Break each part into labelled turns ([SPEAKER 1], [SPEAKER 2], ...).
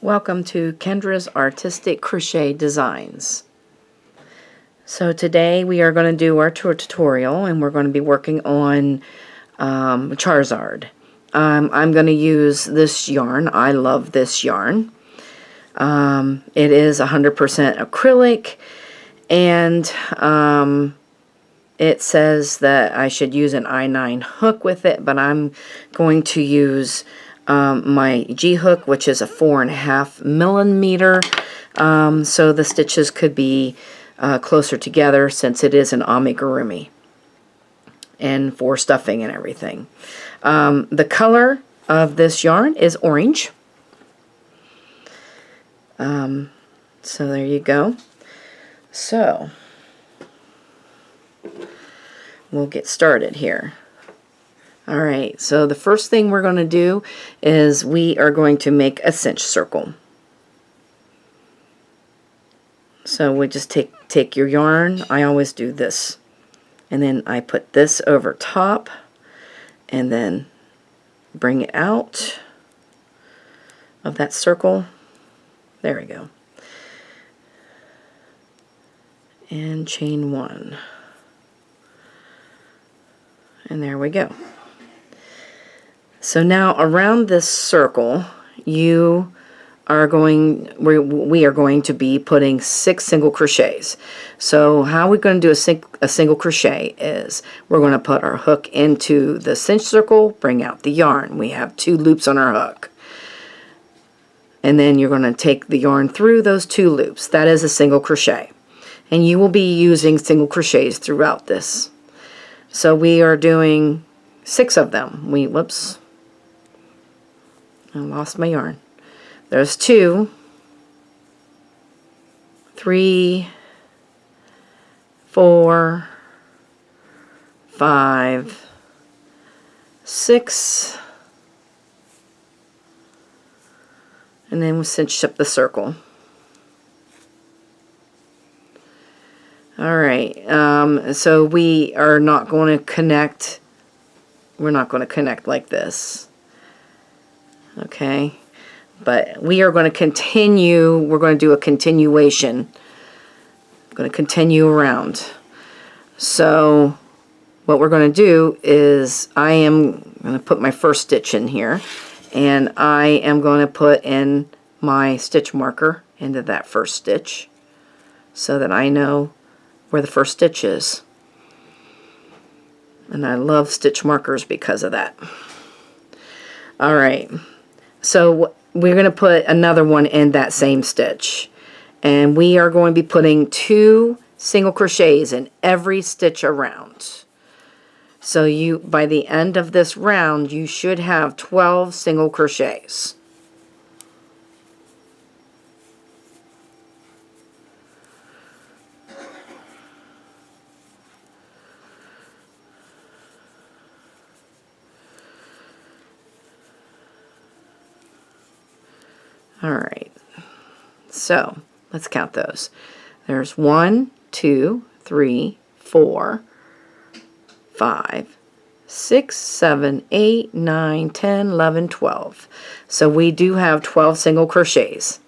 [SPEAKER 1] Welcome to Kendra's Artistic Crochet Designs. So today we are going to do our tutorial and we're going to be working on Charizard. I'm going to use this yarn. I love this yarn. It is 100% acrylic, and it says that I should use an I-9 hook with it, but I'm going to use my G hook, which is a 4.5 millimeter, so the stitches could be closer together since it is an amigurumi and for stuffing and everything. The color of this yarn is orange. So there you go. So we'll get started here. Alright, so the first thing we're going to do is we are going to make a cinch circle. So we just take your yarn. I always do this. And then I put this over top and then bring it out of that circle. There we go. And chain one. And there we go. So now around this circle, we are going to be putting 6 single crochets. So how we're going to do a single crochet is we're going to put our hook into the cinch circle, bring out the yarn. We have 2 loops on our hook. And then you're going to take the yarn through those 2 loops. That is a single crochet. And you will be using single crochets throughout this. So we are doing 6 of them. Whoops. I lost my yarn. There's 2, 3, 4, 5, 6, and then we'll cinch up the circle. Alright, so we are not going to connect, we're not going to connect like this. Okay, but we are going to continue, we're going to do a continuation. I'm going to continue around. So what we're going to do is I am going to put my first stitch in here, and I am going to put in my stitch marker into that first stitch so that I know where the first stitch is. And I love stitch markers because of that. Alright, so we're going to put another one in that same stitch. And we are going to be putting 2 single crochets in every stitch around. So by the end of this round, you should have 12 single crochets. Alright, so let's count those. There's 1, 2, 3, 4, 5, 6, 7, 8, 9, 10, 11, 12. So we do have 12 single crochets.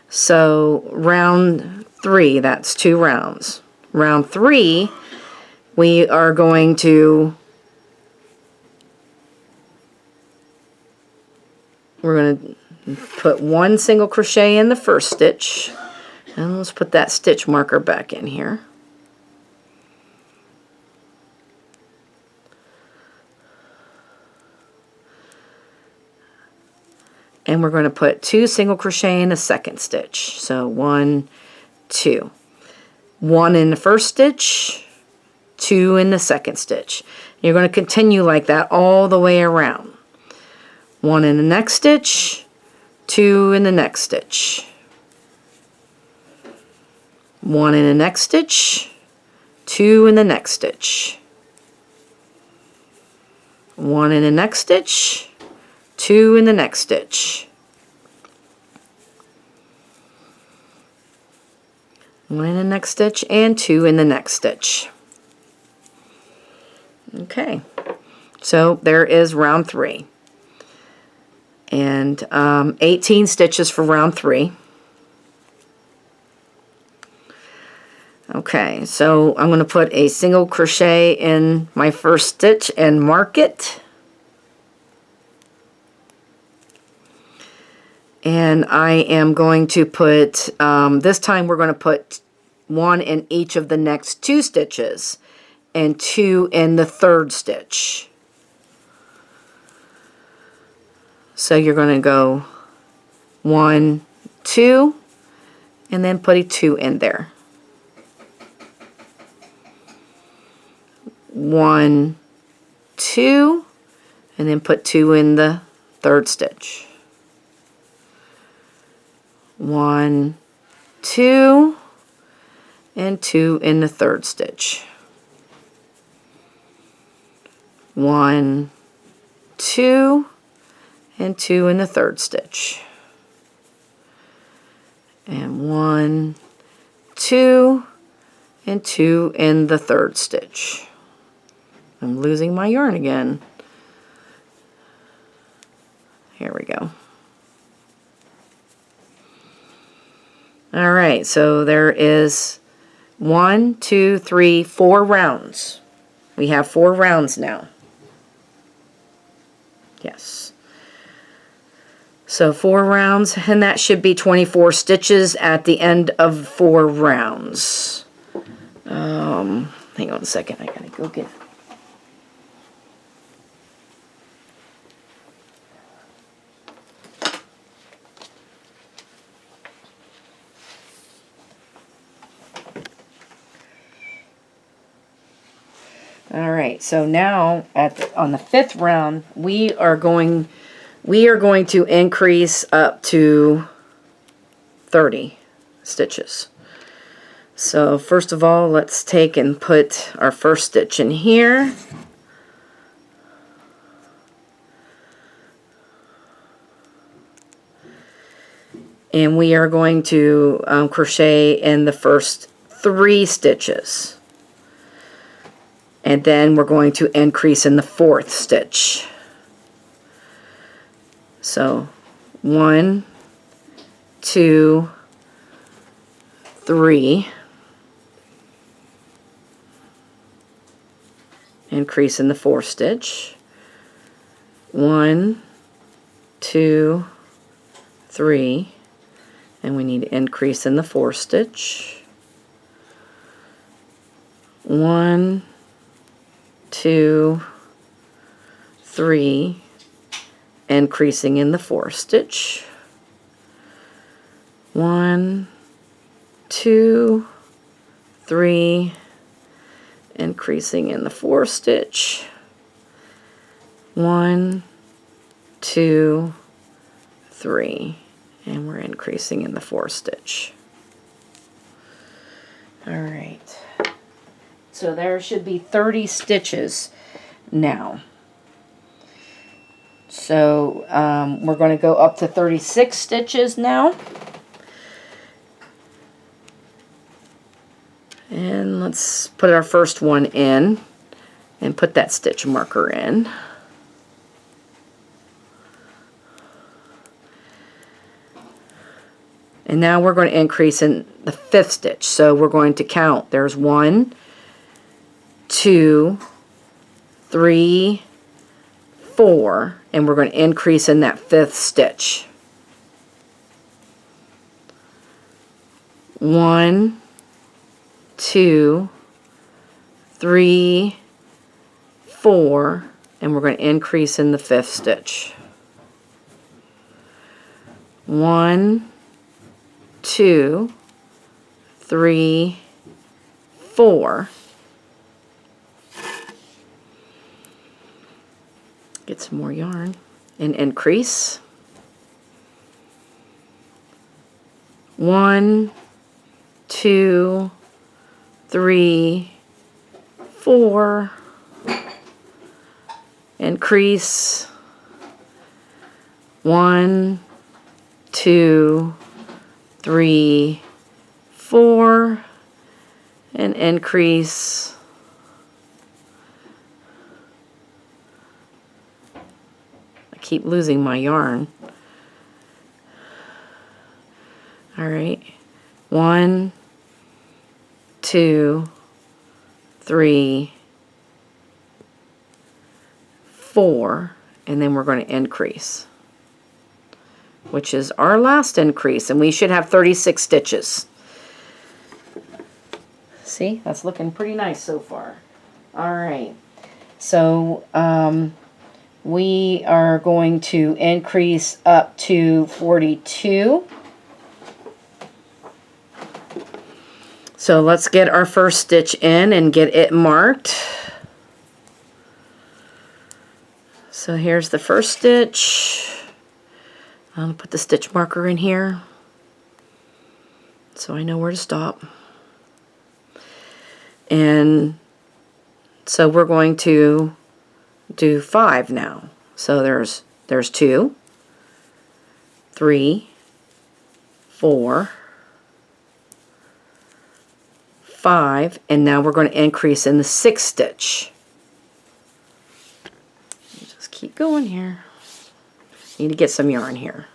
[SPEAKER 1] So round 3, that's 2 rounds. Round 3, we are going to, put 1 single crochet in the first stitch, and let's put that stitch marker back in here. And we're going to put 2 single crochet in the second stitch. So 1, 2. 1 in the first stitch, 2 in the second stitch. You're going to continue like that all the way around. 1 in the next stitch, 2 in the next stitch. 1 in the next stitch, 2 in the next stitch. 1 in the next stitch, 2 in the next stitch. 1 in the next stitch and 2 in the next stitch. Okay, so there is round 3. And 18 stitches for round 3. Okay, so I'm going to put a single crochet in my first stitch and mark it. And I am going to put, this time we're going to put 1 in each of the next 2 stitches and 2 in the 3rd stitch. So you're going to go 1, 2, and then put a 2 in there. 1, 2, and then put 2 in the 3rd stitch. 1, 2, and 2 in the 3rd stitch. 1, 2, and 2 in the 3rd stitch. And 1, 2, and 2 in the 3rd stitch. I'm losing my yarn again. Here we go. Alright, so there is 1, 2, 3, 4 rounds. We have 4 rounds now. Yes. So 4 rounds, and that should be 24 stitches at the end of 4 rounds. Hang on a second, I gotta go get it. Alright, so now on the 5th round, we are going to increase up to 30 stitches. So first of all, let's take and put our first stitch in here. And we are going to crochet in the first 3 stitches. And then we're going to increase in the 4th stitch. So 1, 2, 3. Increase in the 4th stitch. 1, 2, 3. And we need to increase in the 4th stitch. 1, 2, 3, increasing in the 4th stitch. 1, 2, 3, increasing in the 4th stitch. 1, 2, 3, and we're increasing in the 4th stitch. All right. So there should be 30 stitches now. So we're going to go up to 36 stitches now. And let's put our first one in and put that stitch marker in. And now we're going to increase in the 5th stitch. So we're going to count. There's 1, 2, 3, 4, and we're going to increase in that 5th stitch. 1, 2, 3, 4, and we're going to increase in the 5th stitch. 1, 2, 3, 4. Get some more yarn and increase. 1, 2, 3, 4. Increase. 1, 2, 3, 4, and increase. I keep losing my yarn. All right. 1, 2, 3, 4, and then we're going to increase, which is our last increase, and we should have 36 stitches. See, that's looking pretty nice so far. All right, so we are going to increase up to 42. So let's get our first stitch in and get it marked. So here's the first stitch. I'm going to put the stitch marker in here so I know where to stop. And so we're going to do 5 now. So there's 2, 3, 4, 5, and now we're going to increase in the 6th stitch. Just keep going here. Need to get some yarn here.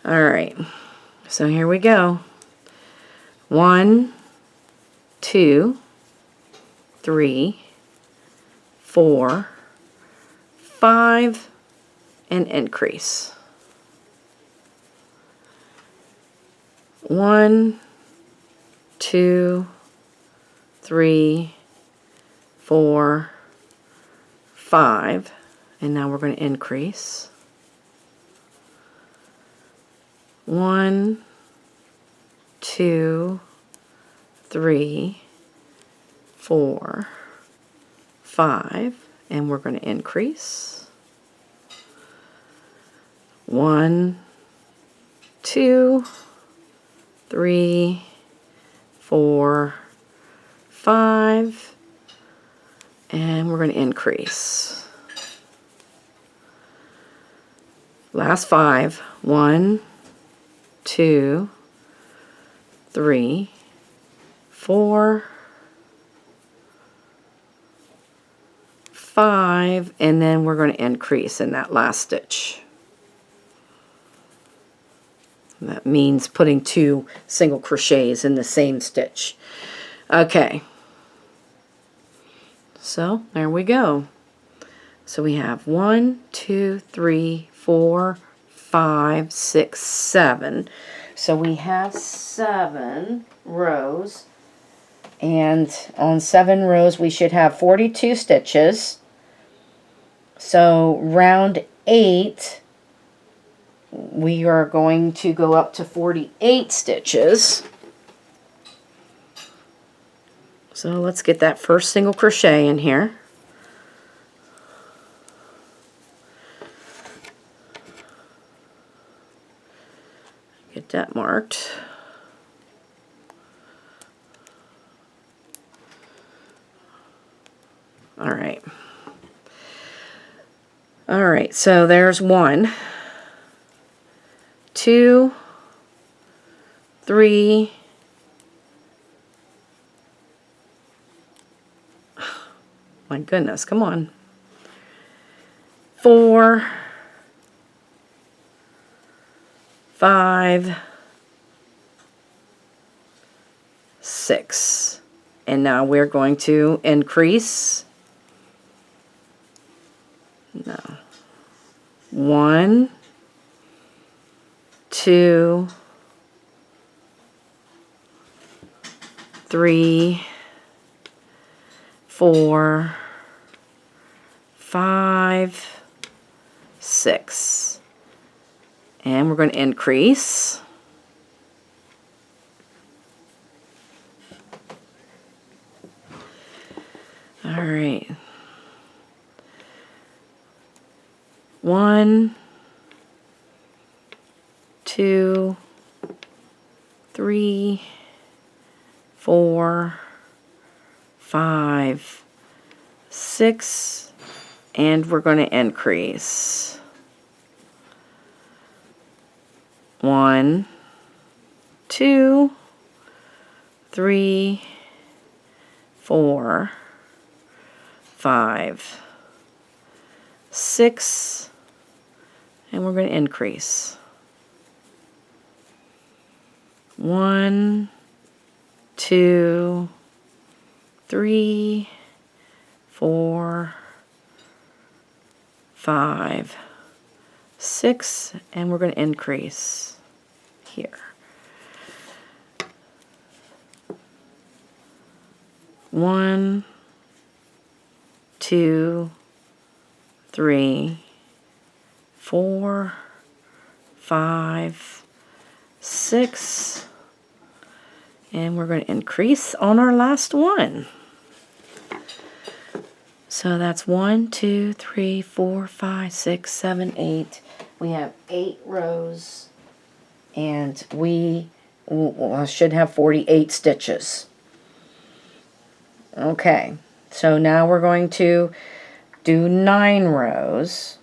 [SPEAKER 1] All right, so here we go. 1, 2, 3, 4, 5, and increase. 1, 2, 3, 4, 5, and now we're going to increase. 1, 2, 3, 4, 5, and we're going to increase. 1, 2, 3, 4, 5, and we're going to increase. Last 5. 1, 2, 3, 4, 5, and then we're going to increase in that last stitch. That means putting 2 single crochets in the same stitch. Okay, so there we go. So we have 1, 2, 3, 4, 5, 6, 7. So we have 7 rows, and on 7 rows we should have 42 stitches. So round 8, we are going to go up to 48 stitches. So let's get that first single crochet in here. Get that marked. All right. All right, so there's 1, 2, 3, my goodness, come on, 4, 5, 6, and now we're going to increase. No. 1, 2, 3, 4, 5, 6, and we're going to increase. All right. 1, 2, 3, 4, 5, 6, and we're going to increase. 1, 2, 3, 4, 5, 6, and we're going to increase. 1, 2, 3, 4, 5, 6, and we're going to increase here. 1, 2, 3, 4, 5, 6, and we're going to increase on our last one. So that's 1, 2, 3, 4, 5, 6, 7, 8. We have 8 rows, and we should have 48 stitches. Okay, so now we're going to do 9 rows.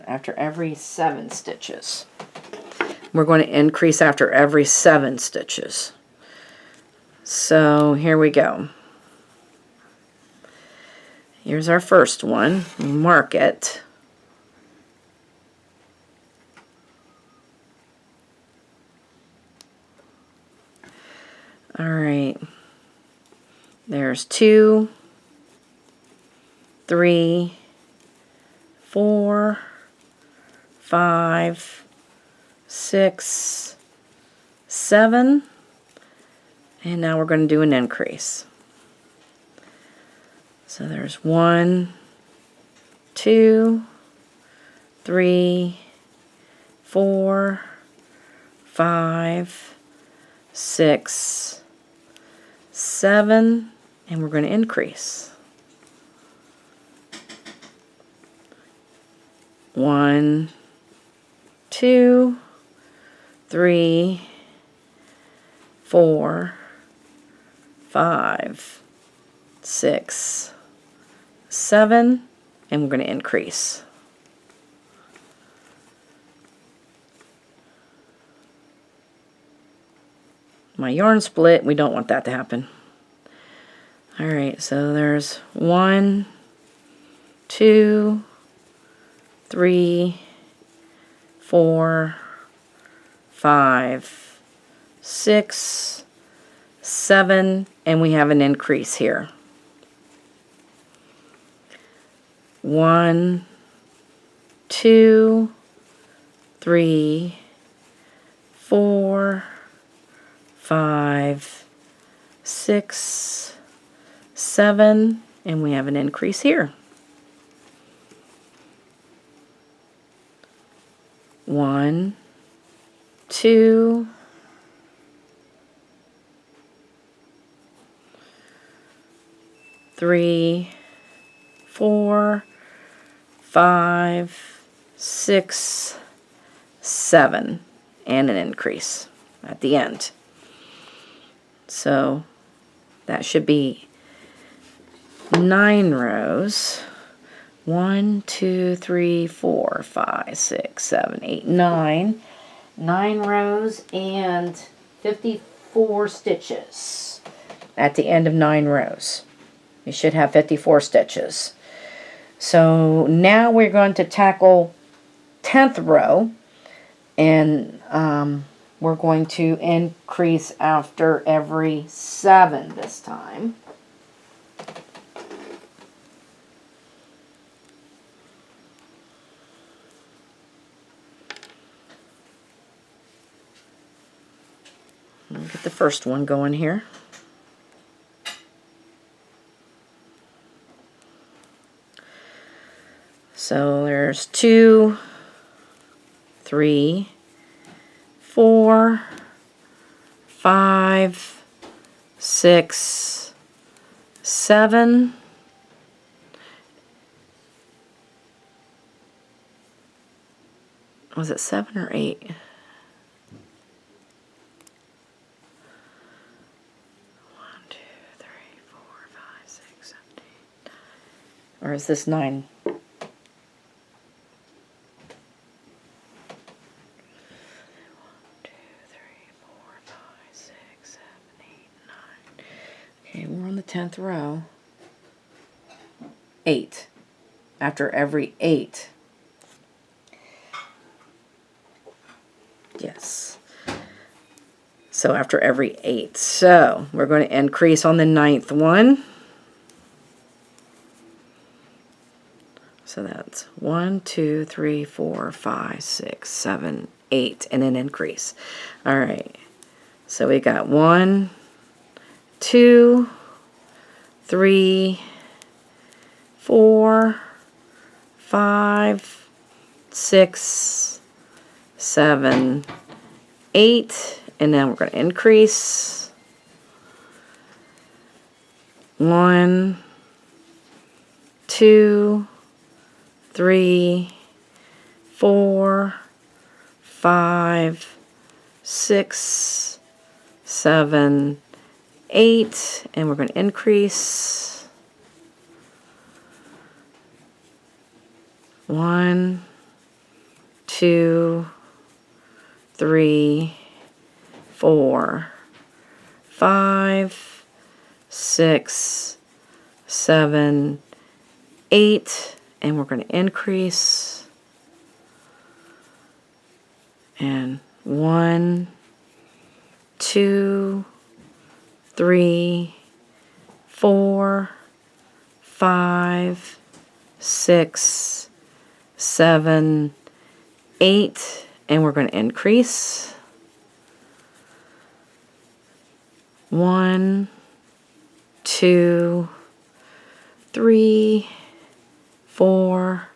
[SPEAKER 1] After every 7 stitches. We're going to increase after every 7 stitches. So here we go. Here's our first one. Mark it. All right. There's 2, 3, 4, 5, 6, 7, and now we're going to do an increase. So there's 1, 2, 3, 4, 5, 6, 7, and we're going to increase. 1, 2, 3, 4, 5, 6, 7, and we're going to increase. My yarn split, we don't want that to happen. Alright, so there's 1, 2, 3, 4, 5, 6, 7, and we have an increase here. 1, 2, 3, 4, 5, 6, 7, and we have an increase here. 1, 2, 3, 4, 5, 6, 7, and an increase at the end. So that should be 9 rows. 1, 2, 3, 4, 5, 6, 7, 8, 9. 9 rows and 54 stitches at the end of 9 rows. You should have 54 stitches. So now we're going to tackle 10th row, and we're going to increase after every 7 this time. Let me get the first one going here. So there's 2, 3, 4, 5, 6, 7. Was it 7 or 8? 8. Or is this 9? 1, 2, 3, 4, 5, 6, 7, 8, 9. Okay, we're on the 10th row. 8. after every 8. Yes. So after every 8. So we're going to increase on the 9th one. So that's 1, 2, 3, 4, 5, 6, 7, 8, and then increase. All right. So we got 1, 2, 3, 4, 5, 6, 7, 8, and then we're going to increase. 1, 2, 3, 4, 5, 6, 7, 8, and we're going to increase. 1, 2, 3, 4, 5, 6, 7, 8, and we're going to increase. And 1, 2, 3, 4, 5, 6, 7, 8, and we're going to increase. 1, 2, 3, 4,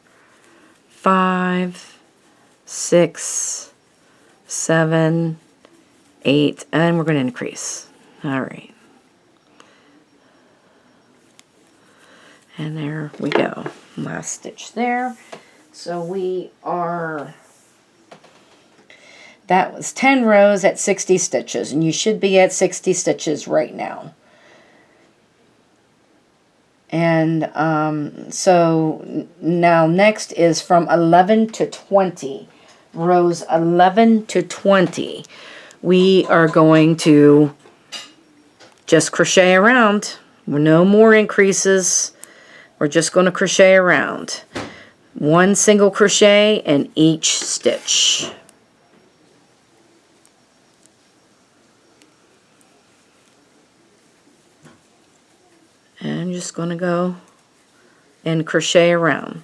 [SPEAKER 1] 5, 6, 7, 8, and we're going to increase. All right. And there we go. Last stitch there. So we are, that was 10 rows at 60 stitches, and you should be at 60 stitches right now. And so now next is from 11 to 20. Rows 11 to 20. We are going to just crochet around. No more increases. We're just going to crochet around. 1 single crochet in each stitch. And I'm just going to go and crochet around.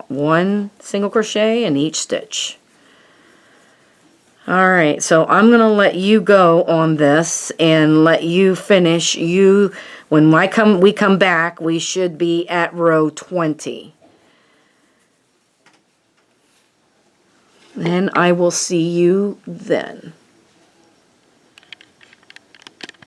[SPEAKER 1] 1 single crochet in each stitch. All right, so I'm going to let you go on this and let you finish. When we come back, we should be at row 20. And I will see you then.